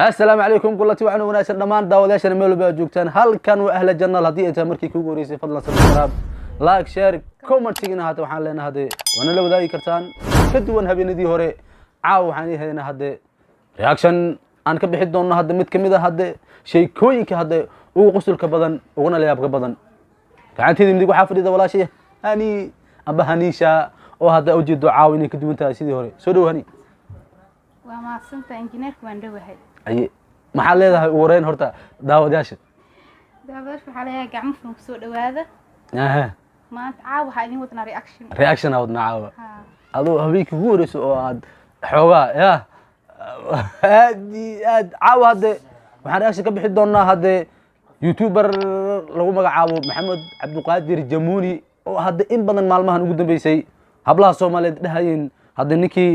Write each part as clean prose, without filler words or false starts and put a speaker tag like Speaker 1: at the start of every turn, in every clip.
Speaker 1: السلام عليكم كلتي وعنا وناس دمان داوداشنا ميل با joogtaan halkan waa ahla jannal hadii ay tahay markii kugu horeysay fadlan subscribe like share comment tigina hada waxaan leenahay wana la wadaagi kartaan ka duwan habeenadii hore caaw waxaan yahaynaa hada reaction aan ka bixi doono hada mid kamid ah hada sheekooyinka hada ugu qusulka badan uguna leeyabka badan gacanteedii midig waxa fadhida walaashay hani amba hanisha oo hada u jeedo caaw inay ka duwan tahay sidii hore soo dhawaani
Speaker 2: waa ma santa engineer waan dhawahay
Speaker 1: أي محل هذا ورين هرتا داود ياشد
Speaker 2: داود حاليا قاعد مفهوم سوق هذا ما تعاو هاي ودنا رياكشن
Speaker 1: ودنا عاو هذا هبيك غورس واد حوغا يا هادي عاو هذا waxaan reaction ka bixi doonaa hada youtuber lagu magacaabo maxamed cabduqaadir jamuuni oo hada in badan maalmahan ugu dambeysay hablaha Soomaaliyeed dhahayeen hada ninkii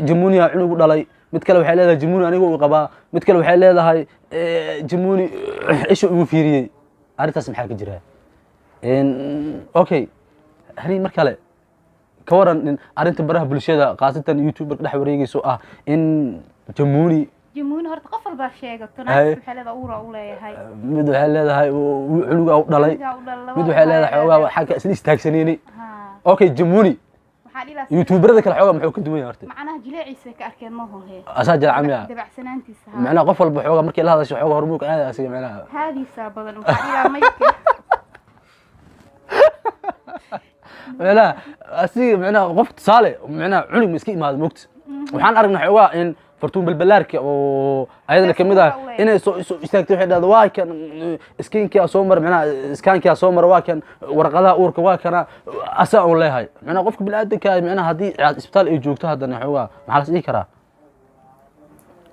Speaker 1: jamuuni uu ugu dhalay mid kale waxay leedahay jamuuni anigu uu qabaa mid kale waxay leedahay jamuuni ishu uu fiiriyay arintaas maxaa ka jira okay hani mar kale ka waran arinta baraha bulshada qaasatan youtuber dhex wareegayso ah in jamuuni
Speaker 2: horta qof walba sheegato naas waxay leedahay uura u leeyahay
Speaker 1: mid waxay leedahay cunuga u dhalay mid waxay leedahay xoogaa xagga isla istaagsaneenay okay jamuuni يوتيوبرada kale xooga muxuu ka duwan yahay horta
Speaker 2: macnaha jileeciisa ka arkeen ma hoohe
Speaker 1: asaa jilcamiya
Speaker 2: dabacsanaantiisa
Speaker 1: macnaha qof walba xooga markii la hadasho xooga hormuud aad asiga macnaha
Speaker 2: haadiisa badan waxa ilaa mayka
Speaker 1: macnaha asiga macnaha qof tusaale macnaha cunug miski imaado moogta waxaan aragnaa xooga in fartuun balbalaarka oo ayadana kamid ah inay soo istaagtay waxay dhahdo waa kan iskiinka soo mar macnaha iskaanka soo mar waa kan warqadaha uurka waa kana asa oo leeyahay macnaha qofka bilaadanka macnaha hadii isbitaal ay joogto hadana xoogaa maxaa la sii karaa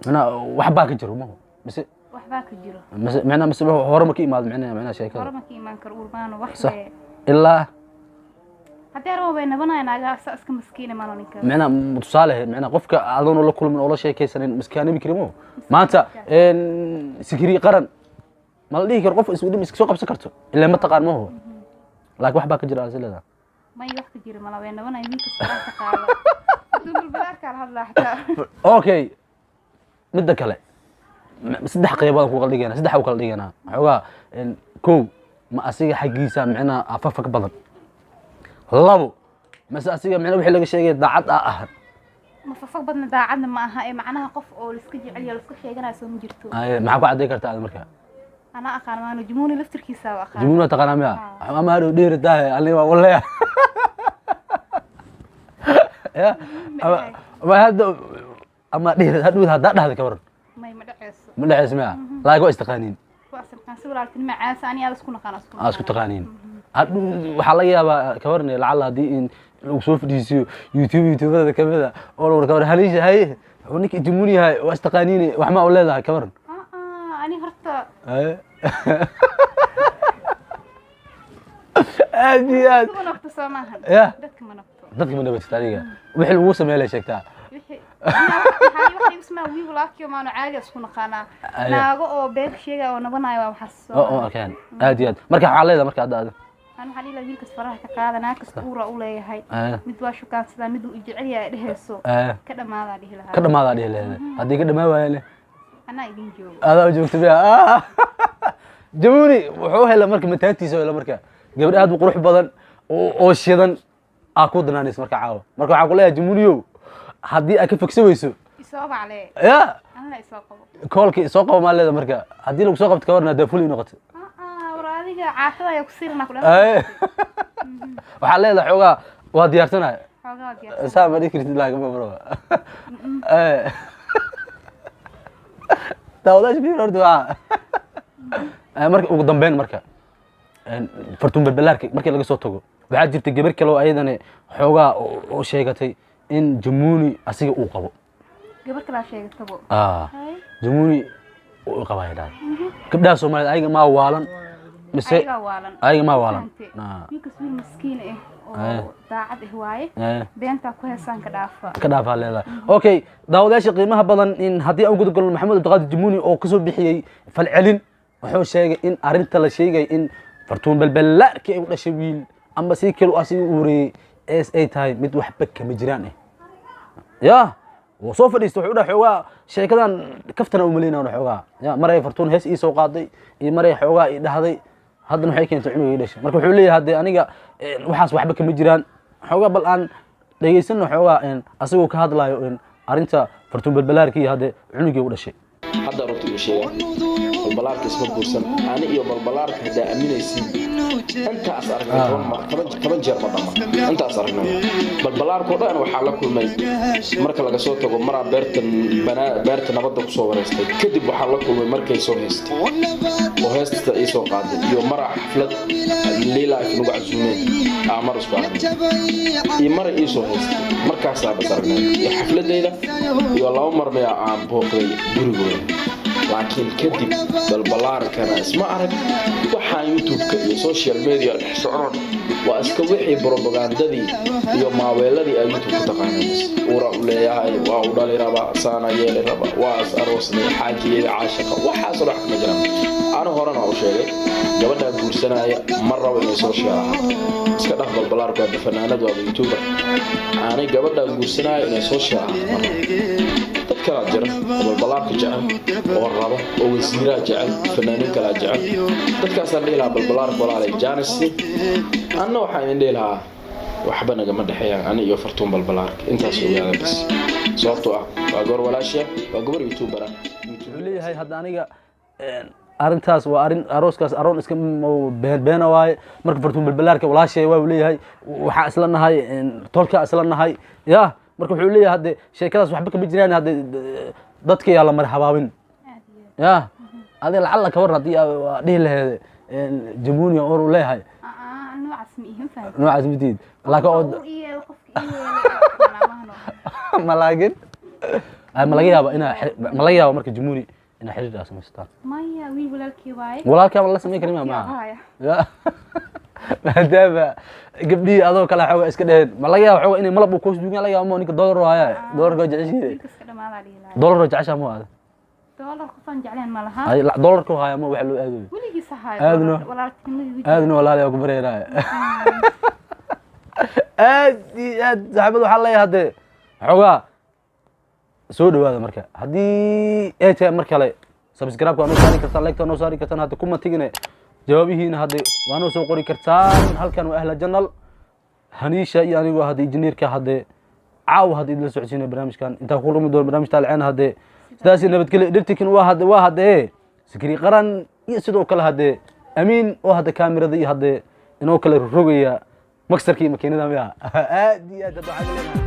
Speaker 1: macnaha wax baa ka jiro ma mise
Speaker 2: wax baa ka jiro
Speaker 1: macnaha mise hore ma ka imaado macnaha sheekada
Speaker 2: hore ma ka imaan karo urbaano wax
Speaker 1: ilaa
Speaker 2: hadii rabo bay nabanaynaga iska maskiina ma ninka
Speaker 1: macna tusaale macna qofka adoon la kulmin oo la sheekaysanin maskaani bikrimo maanta sikiri qaran ma la dhihi karo qof isku dhim iska soo qabsan karto ilaa ma taqaan ma laakiin wax baa ka jira asilada
Speaker 2: ma wax ka jira ma la weyn nabanay ninka iska qaado dul balaarka hadla xataa
Speaker 1: okay midda kale saddex qaybood ku qaldigana saddex u kala dhigana xogaa koow ma asiga xaqiisa macna afafa ka badan labo mas asiga macna wixii laga sheegay daacad ah
Speaker 2: ma fafaq badna daacadna ma aha ee macnaha qof oo la iska jecel yahay la iska sheeganayo soo ma jirto
Speaker 1: maxaa ku cadeey kartaa marka
Speaker 2: ana aqaan maano jamuuni laftirkiisa waa aqaan
Speaker 1: jamuuni taqaana miya ama hado dheertahay aniga waa walaaya ya ama hado ama dheer hado hada dhahda ka waran ma dhaceyso miya laago istaqaaniin
Speaker 2: waa sabqan sawiraaltin macaas ani aad isku naqaan
Speaker 1: isku taqaaniin waxa laga yaabaa ka warnay lacala hadii in lagu soo fadhiisiyo youtube-da kamida oo la warka haliisha hay oo ninka jamuuni yahay waa istaqaaniin wax ma u leedahay ka waran
Speaker 2: ani horta
Speaker 1: aad
Speaker 2: ma nafto soomahan
Speaker 1: dadka ma nabadta adiga wixii lagu sameeyay sheegtaa
Speaker 2: waxay ismaa wiigu laakiin ma caadi isku naqaana naago oo beeg sheega oo nabanayo waa waxas
Speaker 1: oo kan aad marka waxa leedahay marka aad
Speaker 2: أنا حالي لا ويلكس فرح كقاعدة ناقص أورا أولى هاي مدوا شو كان سدا مدوا إجعليا دهسو كذا ما ذا دهلا
Speaker 1: كذا ما ذا دهلا هذه كذا ما وياه
Speaker 2: أنا يدين جو
Speaker 1: هذا وجوك تبيها جموني وحوه إلا مركب متهتي سوي إلا مركب قبل أحد بقروح بدن أو شيئا أكودنا ناس مركب عاو مركب عاقول لها جمونيو هذه أكيد فكسوي سو
Speaker 2: يسوق عليه
Speaker 1: يا
Speaker 2: أنا لا يسوق
Speaker 1: كولك يسوق وما له مركب هذه لو سوق بتكورنا دافولي نقطة
Speaker 2: ورادية عاطفة يكسرنا كلنا.
Speaker 1: waxaa leedahay xogaa waa diyaarsanay
Speaker 2: xogaa diyaarsan
Speaker 1: saama dhikirtid laaga ma baro dawlad fiir ordo marka ugu dambeyn marka fartuun balbalaarka markii laga soo tago waxa jirta gabar kale oo ayadana xogaa oo sheegatay in jamuuni asiga uu qabo
Speaker 2: gabar kale sheegatay
Speaker 1: jamuuni uu qabaydaa gabdhaha Soomaaliyeed ayaga ma waalan mise ayaga ma waalan
Speaker 2: ninkas wiil miskiin oo daacad waaye beenta ku heesan ka
Speaker 1: dhaafa leedahay okay daawadaasha qiimaha badan in hadii aan gudub galno maxamed abduqaadir jamuuni oo ka soo bixiyay falcelin wuxuu sheegay in arinta la sheegay in fartuun balbalaarka ay u dhashay wiil ama si kale oo asiga uuriyay ay tahay mid waxba kama jiraan ya وصوف اللي استوحوا له حوا sheekadan kaftana u maleynaa xoogaa ya maray fartuun hees ii soo qaaday iyo maray xoogaa ii dhahday haddana waxay keentay cunugii dhashay marka wuxuu leeyahay hadee aniga waxaas waxba kama jiraan xoogaa bal aan dhageysano xoogaa asagoo ka hadlayo arinta fartuun balbalaarkii hadee cunugii u dhashay
Speaker 3: hadda runtii uu sheegay balbalaarka isma guursan ani iyo balbalaarka hadaa aaminaysiin intaas aragnay toban jeer ma dhama intaas aragnay balbalaarkoo dhan waxaa la kulmay marka laga soo tago maraa beerta nabadda ku soo wareystay kadib waxaa la kulmay markay soo heystay oo heesta ii soo qaaday iyo maraa xaflad liilaa nagu casuumeen amar isku aragnay iyo mara ii soo heystay markaasaa bas aragnay iyo xafladeyda iyo laba mar bay aan booqday gurigooda laakiin kadib balbalaarkana isma arag waxaan youtube-ka iyo social media dhex socon waa iska wixii propagandadii iyo maaweeladii ay youtube ku taqaanayso ura u leeyahay waa u dhali rabaa saana yeeli rabaa waa is aroosnay xaajiyeeda caashiqa waxaasoo dhex kuma jiraan ana horena u sheegay gabadhaa guursanaya ma rabo inay social ahaa iska dhaf balbalaarku waa fanaanad waa youtuber aanay gabadhaa guursanaya inay social ahaa kala jira balbalaarka jecel oo rabo oo wasiiraa jecel fanaaniin kala jecel dadkaasaan dhihi lahaa balbalaarka walaalay jaanisi anna waxaan idin dhihi lahaa waxba nagama dhexeeyaan ani iyo fartuun balbalaarka intaas ogaada bas sababtoo ah waa goor walaasha waa gobar youtubera
Speaker 1: wuxuu leeyahay hadda aniga arintaas waa arin arooskaas aroon iska beena waaye marka fartuun balbalaarka walaashay waa leeyahay waxaa isla nahay tolka isla nahay yaa marka wuxuu leeyahay hadde sheekadaas waxba kama jiraan hadde dadka yaa la marhabaabin ya adi lacalla ka waran haddii dhihi laheed jamuuniya or u leeyahay noocaas mitiid ma laga yaaba marka jamuuni inaa xiriir samaystaan
Speaker 2: maya wiil walaalkii waaye
Speaker 1: walaalkaa la samayn karin maaha maadaama gabdhihii adoo kale xooga iska dheheen ma laga yaaba xooga inay malab uu koos duugan laga yaaba ninka dollar haya dollarka jeceshiide dollar jecesha ma aad
Speaker 2: dollar ku san jecleen ma laha
Speaker 1: ay dollar ku haya ma wax loo aado
Speaker 2: wiligiis hayo
Speaker 1: walaaltinimada aadno walaalaha ku bareeraa aad saxaabadu waxa leeyahay hadde xooga soo dhawaada marka haddii ay tahay mar kale subscribe ka noo saari kartaan like noo saari kartaan hadda kuma tigine jawaabihiina hadda waa noo soo qori kartaan halkan waa ahla jannal haniisha iyo anigu hadda injineerka hadda caaw hadda idin la socodsiinay barnaamijkan inta ku rumi doon barnaamij taalceen hadda sidaas nabadgelyo dhirtikin waa hadda sikri qaran iyo sidoo kale hadda amiin oo hadda kaamirada iyo hadda inoo kale rogaya maksarkii makiinada miya aad iyo aad